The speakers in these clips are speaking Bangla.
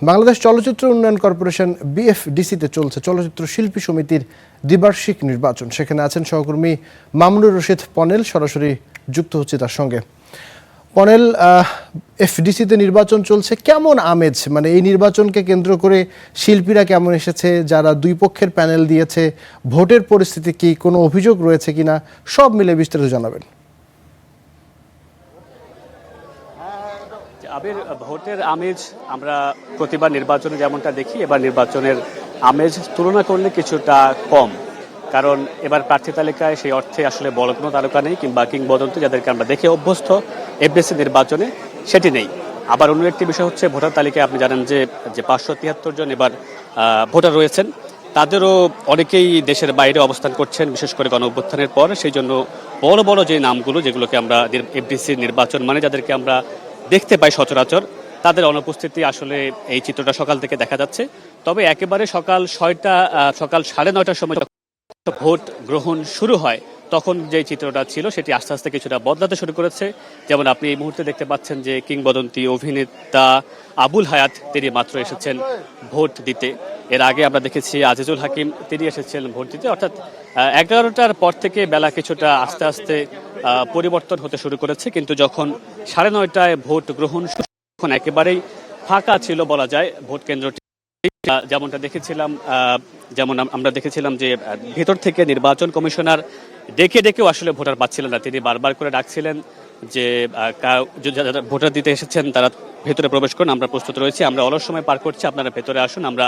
বাংলাদেশ চলচ্চিত্র উন্নয়ন কর্পোরেশন বিএফডিসিতে চলছে চলচ্চিত্র শিল্পী সমিতির দ্বিবার্ষিক নির্বাচন। সেখানে আছেন সহকর্মী মামুনুর রশিদ পনেল। সরাসরি যুক্ত হচ্ছে তার সঙ্গে। পনেল, এফডিসিতে নির্বাচন চলছে, কেমন আমেজ? মানে এই নির্বাচনকে কেন্দ্র করে শিল্পীরা কেমন এসেছে, যারা দুই পক্ষের প্যানেল দিয়েছে, ভোটের পরিস্থিতি কি, কোনো অভিযোগ রয়েছে কিনা, সব মিলে বিস্তারিত জানাবেন। ভোটের আমেজ আমরা প্রতিবার নির্বাচনে যেমনটা দেখি, এবার নির্বাচনের আমেজ তুলনা করলে কিছুটা কম, কারণ এবার প্রার্থী তালিকায় সেই অর্থে আসলে বড় কোনো তারকা নেই কিংবা কিংবদন্তি যাদেরকে আমরা দেখে অভ্যস্ত এফডিসি নির্বাচনে, সেটি নেই। আবার অন্য একটি বিষয় হচ্ছে ভোটার তালিকায় আপনি জানেন যে 573 জন এবার ভোটার রয়েছেন, তাদেরও অনেকেই দেশের বাইরে অবস্থান করছেন, বিশেষ করে গণ অভ্যুত্থানের পর। সেই জন্য বড় বড় যে নামগুলো, যেগুলোকে আমরা এফডিসি নির্বাচন মানে যাদেরকে আমরা দেখতে পাই সচরাচর, তাদের অনুপস্থিতি আসলে এই চিত্রটা সকাল থেকে দেখা যাচ্ছে। তবে একেবারে সকাল 9:30টার সময় ভোট গ্রহণ শুরু হয়, তখন যে চিত্রটা ছিল সেটি আস্তে আস্তে কিছুটা বদলাতে শুরু করেছে। যেমন আপনি এই মুহূর্তে দেখতে পাচ্ছেন যে কিংবদন্তি অভিনেতা আবুল হায়াত তিনি মাত্র এসেছেন ভোট দিতে। এর আগে আমরা দেখেছি আজিজুল হাকিম তিনি এসেছেন ভোট দিতে। অর্থাৎ 11টার পর থেকে বেলা কিছুটা আস্তে আস্তে পরিবর্তন হতে শুরু করেছে, কিন্তু যখন 9:30টায় ভোট গ্রহণ শুরু, তখন একেবারেই ফাঁকা ছিল বলা যায় ভোট কেন্দ্রটি। যেমন আমরা দেখেছিলাম যে ভেতর থেকে নির্বাচন কমিশনার ডেকে ডেকেও আসলে ভোটার পাচ্ছিলেন না। তিনি বারবার করে ডাকছিলেন যে যারা ভোটার দিতে এসেছেন তারা ভেতরে প্রবেশ করুন, আমরা প্রস্তুত রয়েছি, আমরা অলস সময় পার করছি, আপনারা ভেতরে আসুন, আমরা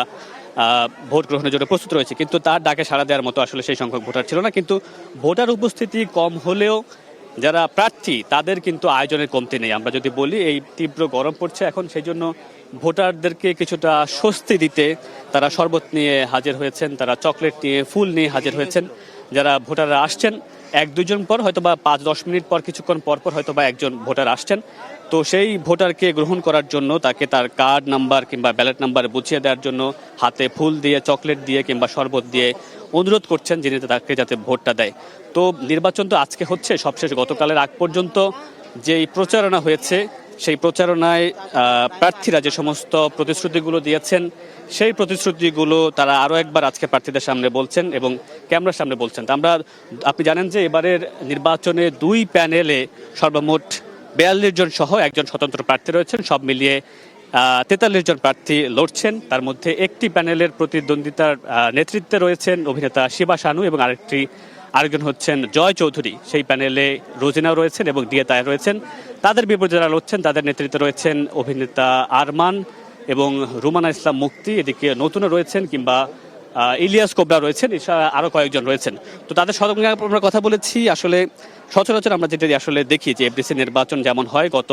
ভোট গ্রহণের জন্য প্রস্তুত রয়েছি। কিন্তু তার ডাকে সাড়া দেওয়ার মতো আসলে সেই সংখ্যক ভোটার ছিল না। কিন্তু ভোটার উপস্থিতি কম হলেও যারা প্রার্থী তাদের কিন্তু আয়োজনের কমতি নেই। আমরা যদি বলি এই তীব্র গরম পড়ছে এখন, সেই জন্য ভোটারদেরকে কিছুটা স্বস্তি দিতে তারা শরবত নিয়ে হাজির হয়েছেন, তারা চকলেট নিয়ে, ফুল নিয়ে হাজির হয়েছেন। যারা ভোটাররা আসছেন 1-2 জন পর, হয়তো বা 5-10 মিনিট পর, কিছুক্ষণ পর পর হয়তো বা একজন ভোটার আসছেন। তো সেই ভোটারকে গ্রহণ করার জন্য তাকে তার কার্ড নাম্বার কিংবা ব্যালট নাম্বার বুঝিয়ে দেওয়ার জন্য হাতে ফুল দিয়ে, চকলেট দিয়ে কিংবা শরবত দিয়ে অনুরোধ করছেন যিনি তাকে যাতে ভোটটা দেয়। তো নির্বাচন তো আজকে হচ্ছে, সবশেষ গতকালের আগ পর্যন্ত যেই প্রচারণা হয়েছে, সেই প্রচারণায় প্রার্থীরা যে সমস্ত প্রতিশ্রুতিগুলো দিয়েছেন, সেই প্রতিশ্রুতিগুলো তারা আরও একবার আজকে প্রার্থীদের সামনে বলছেন এবং ক্যামেরার সামনে বলছেন। আপনি জানেন যে এবারের নির্বাচনে 2 প্যানেলে সর্বমোট 42 জন সহ একজন স্বতন্ত্র প্রার্থী রয়েছেন। সব মিলিয়ে 43 জন প্রার্থী লড়ছেন। তার মধ্যে একটি প্যানেলের প্রতিদ্বন্দ্বিতার নেতৃত্বে রয়েছেন অভিনেতা শিবা শানু এবং আরেকজন হচ্ছেন জয় চৌধুরী। সেই প্যানেলে রোজিনাও রয়েছেন এবং ডিএ তায়ের রয়েছেন। তাদের বিপরীতে যারা লড়ছেন তাদের নেতৃত্বে রয়েছেন অভিনেতা আরমান এবং রুমানা ইসলাম মুক্তি। এদিকে নতুনও রয়েছেন কিংবা ইলিয়াস কোবরা রয়েছেন, আরও কয়েকজন রয়েছেন। তো তাদের সঙ্গে আমরা কথা বলেছি। আসলে সচরাচর আমরা যেটা আসলে দেখি যে এফডিসি নির্বাচন যেমন হয়, গত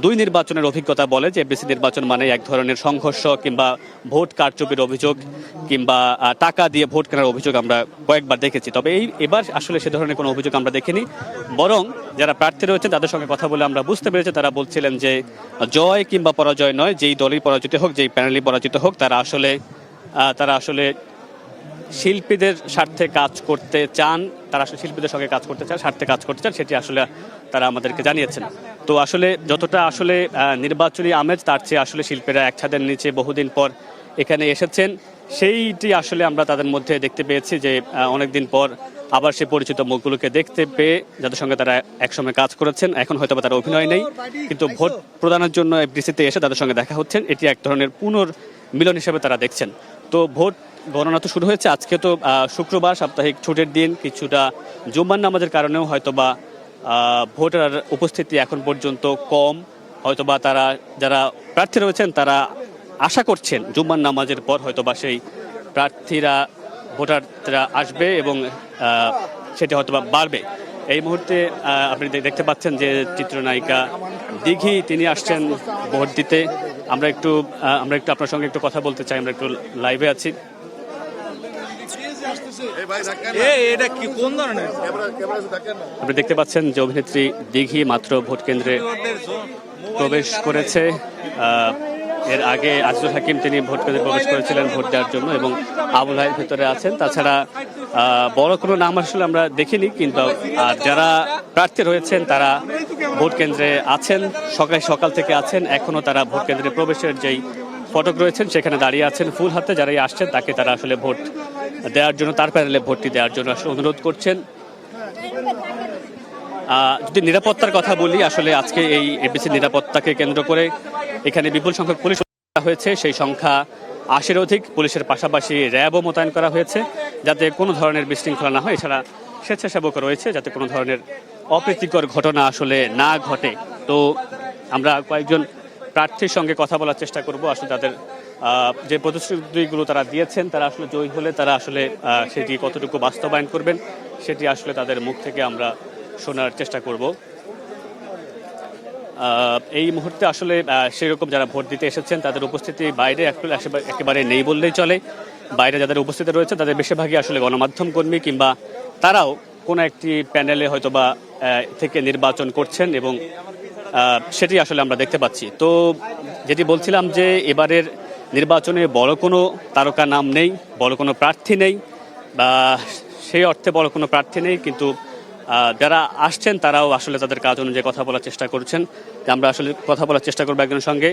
2 নির্বাচনের অভিজ্ঞতা বলে যে এফডিসি নির্বাচন মানে এক ধরনের সংঘর্ষ কিংবা ভোট কারচুপির অভিযোগ কিংবা টাকা দিয়ে ভোট কেনার অভিযোগ আমরা কয়েকবার দেখেছি। তবে এবার আসলে সে ধরনের কোনো অভিযোগ আমরা দেখিনি। বরং যারা প্রার্থী রয়েছেন তাদের সঙ্গে কথা বলে আমরা বুঝতে পেরেছি, তারা বলছিলেন যে জয় কিংবা পরাজয় নয়, যেই দলই পরাজিত হোক, যেই প্যানেলই পরাজিত হোক, তারা আসলে শিল্পীদের স্বার্থে কাজ করতে চান, তারা আসলে শিল্পীদের সঙ্গে কাজ করতে চান, স্বার্থে কাজ করতে চান, সেটি আসলে তারা আমাদেরকে জানিয়েছেন। তো আসলে যতটা আসলে নির্বাচনী আমেজ, তার চেয়ে আসলে শিল্পীরা এক ছাদের নিচে বহুদিন পর এখানে এসেছেন, সেইটি আসলে আমরা তাদের মধ্যে দেখতে পেয়েছি যে অনেকদিন পর আবার সেই পরিচিত মুখগুলোকে দেখতে পেয়ে, যাদের সঙ্গে তারা একসময় কাজ করেছেন, এখন হয়তো তারা অভিনয় নেই, কিন্তু ভোট প্রদানের জন্য এফডিসিতে এসে তাদের সঙ্গে দেখা হচ্ছেন, এটি এক ধরনের পুনর্মিলন হিসেবে তারা দেখছেন। তো ভোট গণনা তো শুরু হয়েছে। আজকে তো শুক্রবার, সাপ্তাহিক ছুটির দিন, কিছুটা জুম্মার নামাজের কারণেও হয়তোবা ভোটার উপস্থিতি এখন পর্যন্ত কম। হয়তোবা তারা যারা প্রার্থী রয়েছেন তারা আশা করছেন জুম্মার নামাজের পর হয়তোবা সেই ভোটাররা আসবে এবং সেটা হয়তোবা বাড়বে। এই মুহূর্তে আপনি দেখতে পাচ্ছেন যে চিত্রনায়িকা দিঘি তিনি আসছেন ভোট দিতে। আমরা একটু আপনার সঙ্গে একটু কথা বলতে চাই, আমরা একটু লাইভে আছি। আপনি দেখতে পাচ্ছেন যে অভিনেত্রী দিঘি মাত্র ভোট কেন্দ্রে প্রবেশ করেছে। এর আগে আজিজুল হাকিম তিনি ভোট কেন্দ্রে প্রবেশ করেছিলেন ভোট দেওয়ার জন্য এবং আবুল হায়ের ভেতরে আছেন। তাছাড়া বড় কোনো নাম আসলে আমরা দেখিনি, কিন্তু যারা প্রার্থী রয়েছেন তারা ভোট কেন্দ্রে আছেন, সকাল থেকে আছেন, এখনো তারা ভোট কেন্দ্রে প্রবেশের যেই ফটক রয়েছেন সেখানে দাঁড়িয়ে আছেন ফুল হাতে, যারাই আসছেন তাকে তারা আসলে ভোট দেওয়ার জন্য, তার প্যানেলে ভোটটি দেওয়ার জন্য আসলে অনুরোধ করছেন। যদি নিরাপত্তার কথা বলি, আসলে আজকে এই এপিসি নিরাপত্তাকে কেন্দ্র করে এখানে বিপুল সংখ্যক পুলিশ হয়েছে, সেই সংখ্যা ৮০-এর অধিক। পুলিশের পাশাপাশি র্যাবও মোতায়েন করা হয়েছে যাতে কোনো ধরনের বিশৃঙ্খলা না হয়। এছাড়া স্বেচ্ছাসেবক রয়েছে যাতে কোনো ধরনের অপ্রীতিকর ঘটনা আসলে না ঘটে। তো আমরা কয়েকজন প্রার্থীর সঙ্গে কথা বলার চেষ্টা করব, আসলে তাদের যে প্রতিশ্রুতিগুলো তারা দিয়েছেন, তারা আসলে জয়ী হলে তারা আসলে সেটি কতটুকু বাস্তবায়ন করবেন সেটি আসলে তাদের মুখ থেকে আমরা শোনার চেষ্টা করব। এই মুহূর্তে আসলে সেরকম যারা ভোট দিতে এসেছেন তাদের উপস্থিতি বাইরে একেবারে নেই বললেই চলে। বাইরে যাদের উপস্থিতি রয়েছে তাদের বেশিরভাগই আসলে গণমাধ্যম কর্মী, কিংবা তারাও কোনো একটি প্যানেলে হয়তোবা থেকে নির্বাচন করছেন এবং সেটি আসলে আমরা দেখতে পাচ্ছি। তো যেটি বলছিলাম যে এবারের নির্বাচনে বড় কোনো তারকা নাম নেই, বড় কোনো প্রার্থী নেই, বা সেই অর্থে বড় কোনো প্রার্থী নেই, কিন্তু যারা আসছেন তারাও আসলে তাদের কাজ অনুযায়ী কথা বলার চেষ্টা করছেন। আমরা আসলে কথা বলার চেষ্টা করবো একজনের সঙ্গে।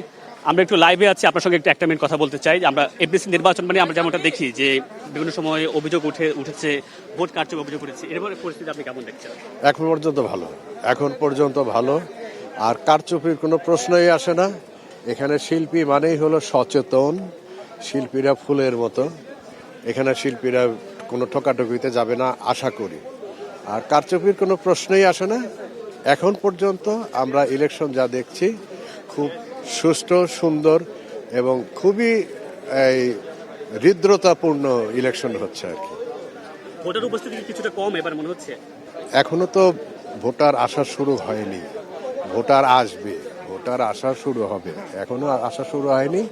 আমরা একটু লাইভে আছি, আপনার সঙ্গে একটু একটা মিনিট কথা বলতে চাই। আমরা এপিসি নির্বাচন মানে আমরা যেমনটা দেখি যে বিভিন্ন সময় অভিযোগ উঠেছে, ভোট কারচুপি অভিযোগ উঠেছে, এরপরে পরিস্থিতি আপনি কেমন দেখছেন? এখন পর্যন্ত ভালো। আর কারচুপির কোনো প্রশ্নই আসে না। এখানে শিল্পী মানেই হলো সচেতন, শিল্পীরা ফুলের মতো। এখানে শিল্পীরা কোনো ঠকাঠকিতে যাবে না আশা করি। আর কারচুপির কোনো প্রশ্নই আসে না। এখন পর্যন্ত আমরা ইলেকশন যা দেখছি খুব সুষ্ঠু, সুন্দর এবং খুবই হৃদ্রতাপূর্ণ ইলেকশন হচ্ছে আর কি। ভোটার উপস্থিতি কিছুটা কম এবার মনে হচ্ছে। এখনো তো ভোটার আসা শুরু হয়নি, ভোটার আসবে, ভোটার আসা শুরু হবে, এখনো আসা শুরু হয়নি।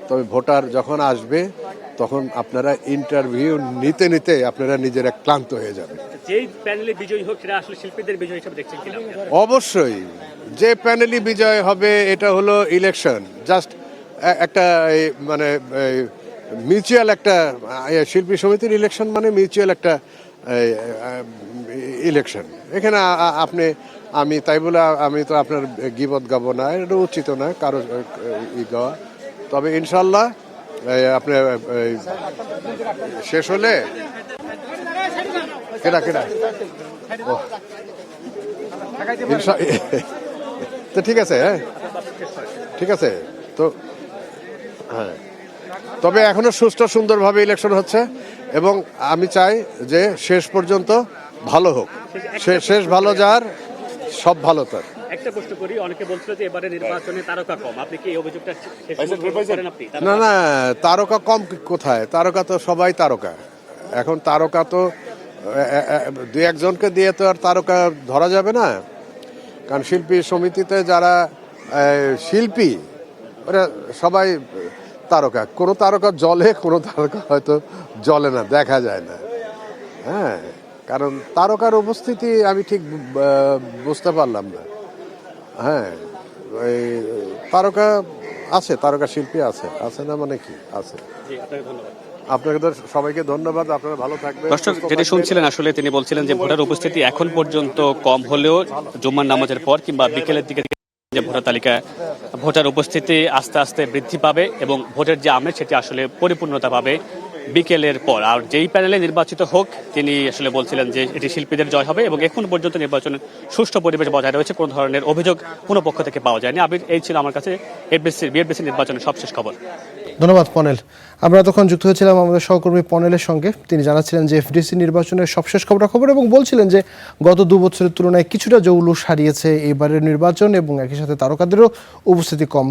তবে ভোটার যখন আসবে তখন আপনারা ইন্টারভিউ নিতে নিতে আপনারা নিজেরা ক্লান্ত হয়ে যাবেন। যেই প্যানেলে বিজয়ী হোক সেটা আসলে শিল্পীদের বিজয় হিসেবে দেখছেন কিনা? অবশ্যই যে প্যানেলই বিজয় হবে, এটা হলো ইলেকশন, জাস্ট একটা মানে মিউচুয়াল একটা শিল্পী সমিতির ইলেকশন, মানে মিউচুয়াল একটা ইলেকশন। এখানে আমি তাই বলে আমি তো আপনার গীবত গাবো না, এটা উচিত না কারো গাওয়া। তবে ইনশাল্লাহ আপনার শেষ হলে কেডা তো ঠিক আছে, হ্যাঁ ঠিক আছে। তো হ্যাঁ, তবে এখনো সুষ্ঠু সুন্দরভাবে ইলেকশন হচ্ছে এবং আমি চাই যে শেষ পর্যন্ত ভালো হোক। শেষ ভালো যার, সব ভালো তার। একটা প্রশ্ন করি, অনেকে বলছিল যে এবারে নির্বাচনে তারকা কম, আপনি কি এই অভিযোগটা করেন? আপনি না, তারকা কম কোথায়? তারকা তো সবাই তারকা। এখন তারকা তো দুই একজনকে দিয়ে তো আর তারকা ধরা যাবে না। কারণ শিল্পী সমিতিতে যারা শিল্পী ওরা সবাই তারকা। কোনো তারকা জ্বলে, কোনো তারকা হয়তো জ্বলে না, দেখা যায় না। হ্যাঁ, কারণ তারকার উপস্থিতি আমি ঠিক বুঝতে পারলাম না। হ্যাঁ, ওই তারকা আছে, তারকা শিল্পী আছে না, মানে কি আছে। আপনাকে তো সবাইকে ধন্যবাদ, আপনারা ভালো থাকবেন। দর্শক যেটি শুনছিলেন, আসলে তিনি বলছিলেন যে ভোটার উপস্থিতি এখন পর্যন্ত কম হলেও জুম্মার নামাজের পর কিংবা বিকেলের দিকে যে ভোটার তালিকায় ভোটার উপস্থিতি আস্তে আস্তে বৃদ্ধি পাবে এবং ভোটের যে আমেজ সেটি আসলে পরিপূর্ণতা পাবে বিকেলের পর। আর যেই প্যানেলে নির্বাচিত হোক তিনি আসলে বলছিলেন যে এটি শিল্পীদের জয় হবে এবং এখন পর্যন্ত নির্বাচনের সুষ্ঠু পরিবেশ বজায় রয়েছে, কোনো ধরনের অভিযোগ কোনো পক্ষ থেকে পাওয়া যায়নি। এই ছিল আমার কাছে বিএফডিসি নির্বাচনের সবশেষ খবর। ধন্যবাদ পনেল। আমরা তখন যুক্ত হয়েছিলাম আমাদের সহকর্মী পনেলের সঙ্গে। তিনি জানাচ্ছিলেন যে এফডিসি নির্বাচনের সবশেষ খবরাখবর এবং বলছিলেন যে গত 2 বছরের তুলনায় কিছুটা জৌলুস হারিয়েছে এবারের নির্বাচন এবং একই সাথে তারকাদেরও উপস্থিতি কম।